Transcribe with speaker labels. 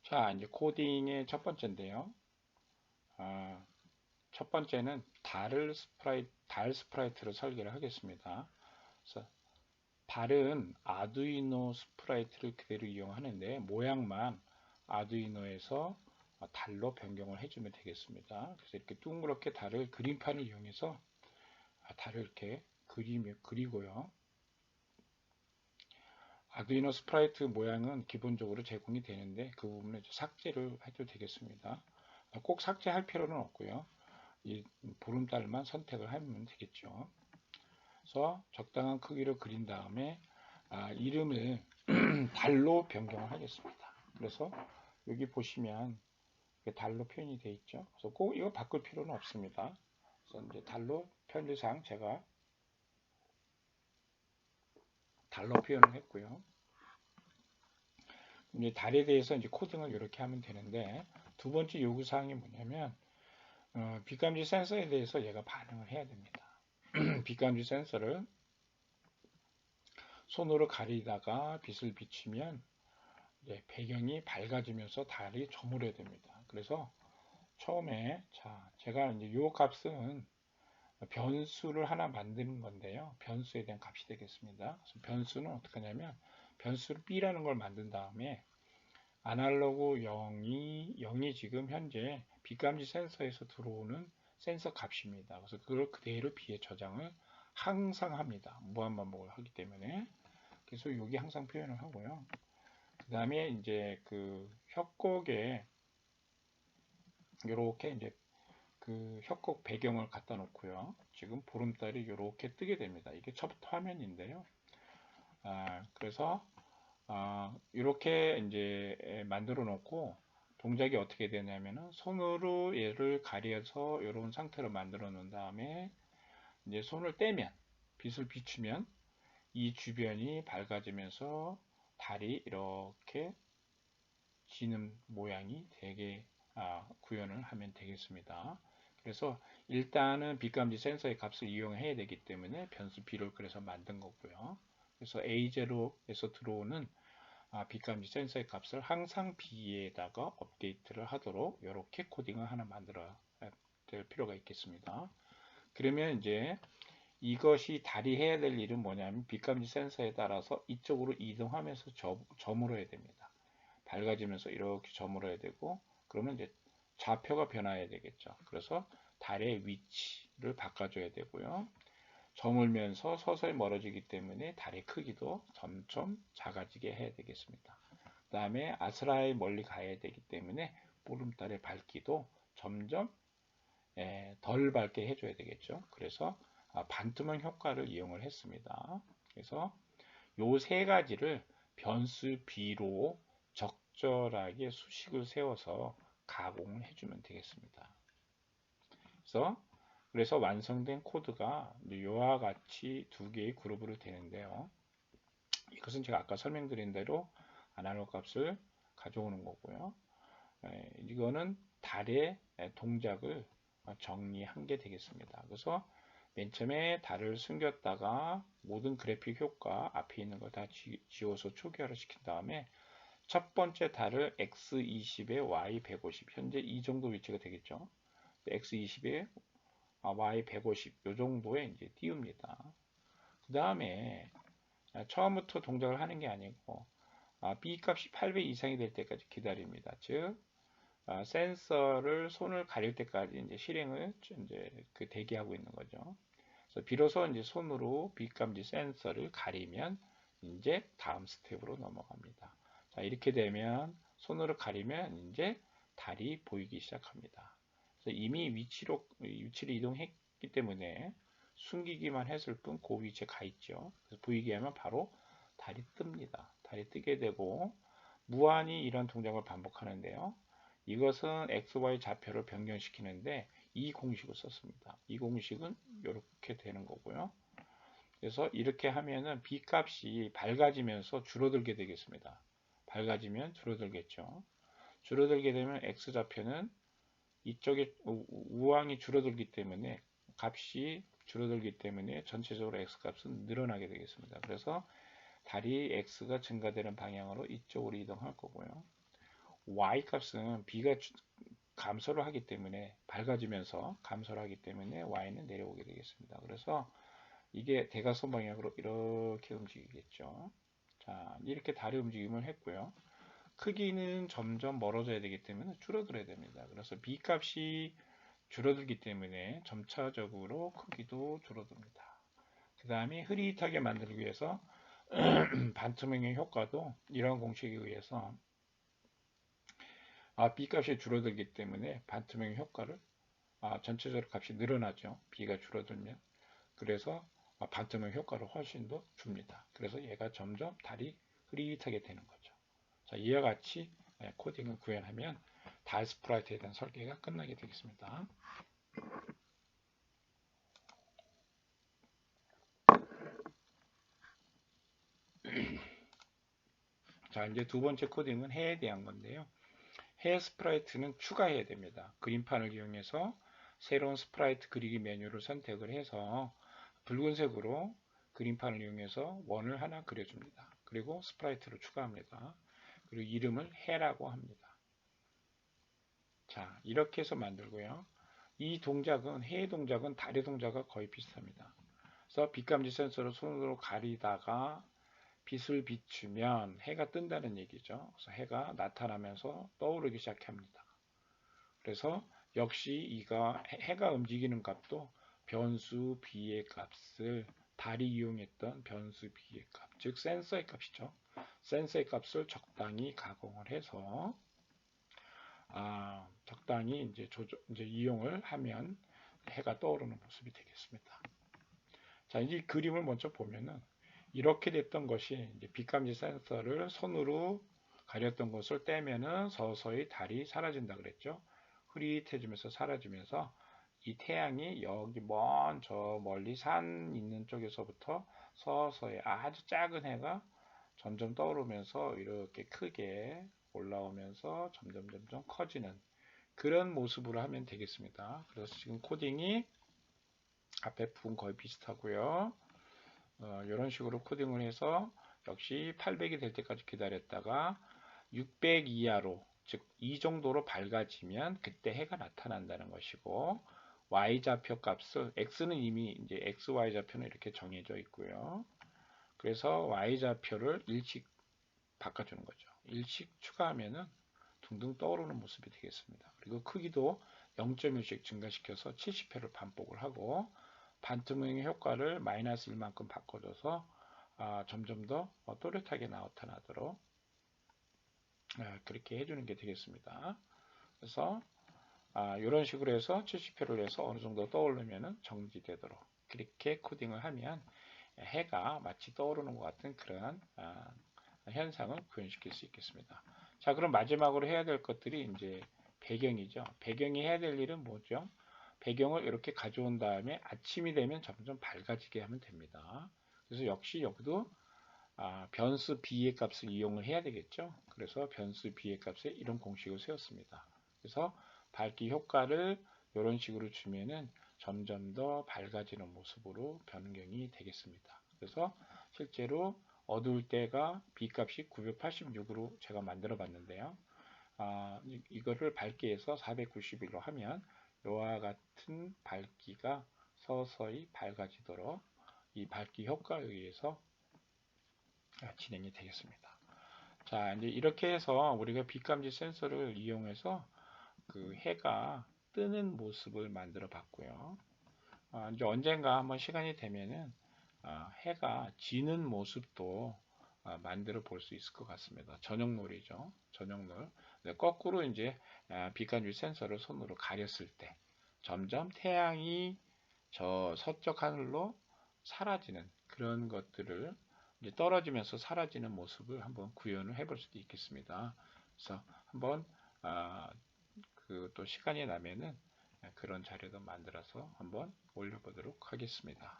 Speaker 1: 자, 이제 코딩의 첫 번째인데요. 아, 첫 번째는 달 스프라이트로 설계를 하겠습니다. 그래서 달은 아두이노 스프라이트를 그대로 이용하는데 모양만 아두이노에서 달로 변경을 해주면 되겠습니다. 그래서 이렇게 둥그렇게 달을 그림판을 이용해서 달을 이렇게 그리고요. 아두이노 스프라이트 모양은 기본적으로 제공이 되는데 그 부분을 삭제를 해도 되겠습니다. 꼭 삭제할 필요는 없고요. 이 보름달만 선택을 하면 되겠죠. 그래서 적당한 크기로 그린 다음에 이름을 달로 변경을 하겠습니다. 그래서 여기 보시면 달로 표현이 되어 있죠. 그래서 꼭 이거 바꿀 필요는 없습니다. 그래서 이제 달로 편의상 제가 달로 표현을 했고요. 이제 달에 대해서 이제 코딩을 이렇게 하면 되는데 두 번째 요구 사항이 뭐냐면 빛감지 센서에 대해서 얘가 반응을 해야 됩니다. 빛감지 센서를 손으로 가리다가 빛을 비추면 배경이 밝아지면서 달이 저물어야 됩니다. 그래서 처음에 제가 이제 요 값은 변수를 하나 만드는 건데요. 변수에 대한 값이 되겠습니다. 그래서 변수는 어떻게 하냐면 변수를 b라는 걸 만든 다음에 아날로그 0이 지금 현재 빛감지 센서에서 들어오는 센서 값입니다. 그래서 그걸 그대로 b에 저장을 항상 합니다. 무한반복을 하기 때문에. 그래서 여기 항상 표현을 하고요. 그 다음에 이제 그 협곡에 이렇게 이제 그 협곡 배경을 갖다 놓고요. 지금 보름달이 이렇게 뜨게 됩니다. 이게 첫 화면인데요. 그래서 이렇게 이제 만들어 놓고 동작이 어떻게 되냐면은 손으로 얘를 가려서 이런 상태로 만들어 놓은 다음에 이제 손을 떼면 빛을 비추면 이 주변이 밝아지면서 달이 이렇게 지는 모양이 되게 구현을 하면 되겠습니다. 그래서 일단은 빛감지 센서의 값을 이용해야 되기 때문에 변수 b를 그래서 만든 거고요. 그래서 A0에서 들어오는 빛감지 센서의 값을 항상 b에다가 업데이트를 하도록 이렇게 코딩을 하나 만들어야 될 필요가 있겠습니다. 그러면 이제 이것이 달이 해야 될 일은 뭐냐면 빛감지 센서에 따라서 이쪽으로 이동하면서 저물어야 됩니다. 밝아지면서 이렇게 저물어야 되고 그러면 이제 좌표가 변화해야 되겠죠. 그래서 달의 위치를 바꿔줘야 되고요. 저물면서 서서히 멀어지기 때문에 달의 크기도 점점 작아지게 해야 되겠습니다. 그 다음에 아스라에 멀리 가야 되기 때문에 보름달의 밝기도 점점 덜 밝게 해줘야 되겠죠. 그래서 반투명 효과를 이용을 했습니다. 그래서 요 세 가지를 변수 b로 적절하게 수식을 세워서 가공을 해주면 되겠습니다. 그래서 완성된 코드가 이와 같이 두 개의 그룹으로 되는데요. 이것은 제가 아까 설명드린 대로 아날로그 값을 가져오는 거고요. 이거는 달의 동작을 정리한 게 되겠습니다. 그래서 맨 처음에 달을 숨겼다가 모든 그래픽 효과 앞에 있는 거 다 지워서 초기화를 시킨 다음에 첫 번째 달을 x20에 y150 현재 이 정도 위치가 되겠죠. x20에 y150 이 정도에 이제 띄웁니다. 그 다음에 처음부터 동작을 하는 게 아니고 b 값이 8배 이상이 될 때까지 기다립니다. 즉 센서를 손을 가릴 때까지 이제 실행을 이제 대기하고 있는 거죠. 그래서 비로소 이제 손으로 빛감지 센서를 가리면 이제 다음 스텝으로 넘어갑니다. 자, 이렇게 되면 손으로 가리면 이제 달이 보이기 시작합니다. 그래서 이미 위치를 이동했기 때문에 숨기기만 했을 뿐 그 위치에 가 있죠. 그래서 보이게 하면 바로 달이 뜹니다. 달이 뜨게 되고 무한히 이런 동작을 반복하는데요. 이것은 XY 좌표를 변경시키는데 이 공식을 썼습니다. 이 공식은 이렇게 되는 거고요. 그래서 이렇게 하면은 B 값이 밝아지면서 줄어들게 되겠습니다. 밝아지면 줄어들겠죠. 줄어들게 되면 X 좌표는 이쪽에 우항이 줄어들기 때문에 값이 줄어들기 때문에 전체적으로 X 값은 늘어나게 되겠습니다. 그래서 달이 X가 증가되는 방향으로 이쪽으로 이동할 거고요. y 값은 b가 감소를 하기 때문에 밝아지면서 감소를 하기 때문에 y는 내려오게 되겠습니다. 그래서 이게 대각선 방향으로 이렇게 움직이겠죠. 자, 이렇게 달이 움직임을 했고요. 크기는 점점 멀어져야 되기 때문에 줄어들어야 됩니다. 그래서 b 값이 줄어들기 때문에 점차적으로 크기도 줄어듭니다. 그 다음에 흐릿하게 만들기 위해서 반투명의 효과도 이런 공식에 의해서 b 값이 줄어들기 때문에 반투명의 효과를 전체적으로 값이 늘어나죠. b가 줄어들면. 그래서 반투명 효과를 훨씬 더 줍니다. 그래서 얘가 점점 달이 흐릿하게 되는 거죠. 자, 이와 같이 코딩을 구현하면 달 스프라이트에 대한 설계가 끝나게 되겠습니다. 자, 이제 두 번째 코딩은 해에 대한 건데요. 해 스프라이트는 추가해야 됩니다. 그림판을 이용해서 새로운 스프라이트 그리기 메뉴를 선택을 해서 붉은색으로 그림판을 이용해서 원을 하나 그려줍니다. 그리고 스프라이트를 추가합니다. 그리고 이름을 해라고 합니다. 자, 이렇게 해서 만들고요. 이 동작은 해의 동작은 달의 동작과 거의 비슷합니다. 그래서 빛감지 센서를 손으로 가리다가 빛을 비추면 해가 뜬다는 얘기죠. 그래서 해가 나타나면서 떠오르기 시작합니다. 그래서 역시 이가 해가 움직이는 값도 변수 b의 값을 달이 이용했던 변수 b의 값, 즉 센서의 값이죠. 센서의 값을 적당히 가공을 해서 적당히 이제 이용을 하면 해가 떠오르는 모습이 되겠습니다. 자, 이 그림을 먼저 보면은 이렇게 됐던 것이 이제 빛감지 센서를 손으로 가렸던 것을 떼면은 서서히 달이 사라진다 그랬죠. 흐릿해지면서 사라지면서 이 태양이 여기 먼 저 멀리 산 있는 쪽에서부터 서서히 아주 작은 해가 점점 떠오르면서 이렇게 크게 올라오면서 점점 커지는 그런 모습으로 하면 되겠습니다. 그래서 지금 코딩이 앞에 부분 거의 비슷하고요. 이런 식으로 코딩을 해서 역시 800이 될 때까지 기다렸다가 600 이하로 즉 이 정도로 밝아지면 그때 해가 나타난다는 것이고 y좌표 값을 x는 이미 이제 xy 좌표는 이렇게 정해져 있고요. 그래서 y좌표를 일씩 바꿔주는 거죠. 일씩 추가하면은 둥둥 떠오르는 모습이 되겠습니다. 그리고 크기도 0.1씩 증가시켜서 70회를 반복을 하고 반투명의 효과를 마이너스 1만큼 바꿔줘서 점점 더 또렷하게 나타나도록 그렇게 해주는 게 되겠습니다. 그래서 이런 식으로 해서 70회를 해서 어느 정도 떠오르면 정지되도록 그렇게 코딩을 하면 해가 마치 떠오르는 것 같은 그런 현상을 구현시킬 수 있겠습니다. 자, 그럼 마지막으로 해야 될 것들이 이제 배경이죠. 배경이 해야 될 일은 뭐죠? 배경을 이렇게 가져온 다음에 아침이 되면 점점 밝아지게 하면 됩니다. 그래서 역시 여기도 변수 b의 값을 이용을 해야 되겠죠. 그래서 변수 b의 값에 이런 공식을 세웠습니다. 그래서 밝기 효과를 이런 식으로 주면은 점점 더 밝아지는 모습으로 변경이 되겠습니다. 그래서 실제로 어두울 때가 b 값이 986으로 제가 만들어 봤는데요. 이거를 밝게 해서 491로 하면 이와 같은 밝기가 서서히 밝아지도록 이 밝기 효과에 의해서 진행이 되겠습니다. 자, 이제 이렇게 해서 우리가 빛감지 센서를 이용해서 그 해가 뜨는 모습을 만들어 봤고요. 이제 언젠가 한번 시간이 되면은 해가 지는 모습도 만들어 볼 수 있을 것 같습니다. 저녁놀이죠. 저녁놀. 거꾸로 이제 빛감지 센서를 손으로 가렸을 때 점점 태양이 저 서쪽 하늘로 사라지는 그런 것들을 이제 떨어지면서 사라지는 모습을 한번 구현을 해볼 수도 있겠습니다. 그래서 한번 그 또 시간이 나면은 그런 자료도 만들어서 한번 올려보도록 하겠습니다.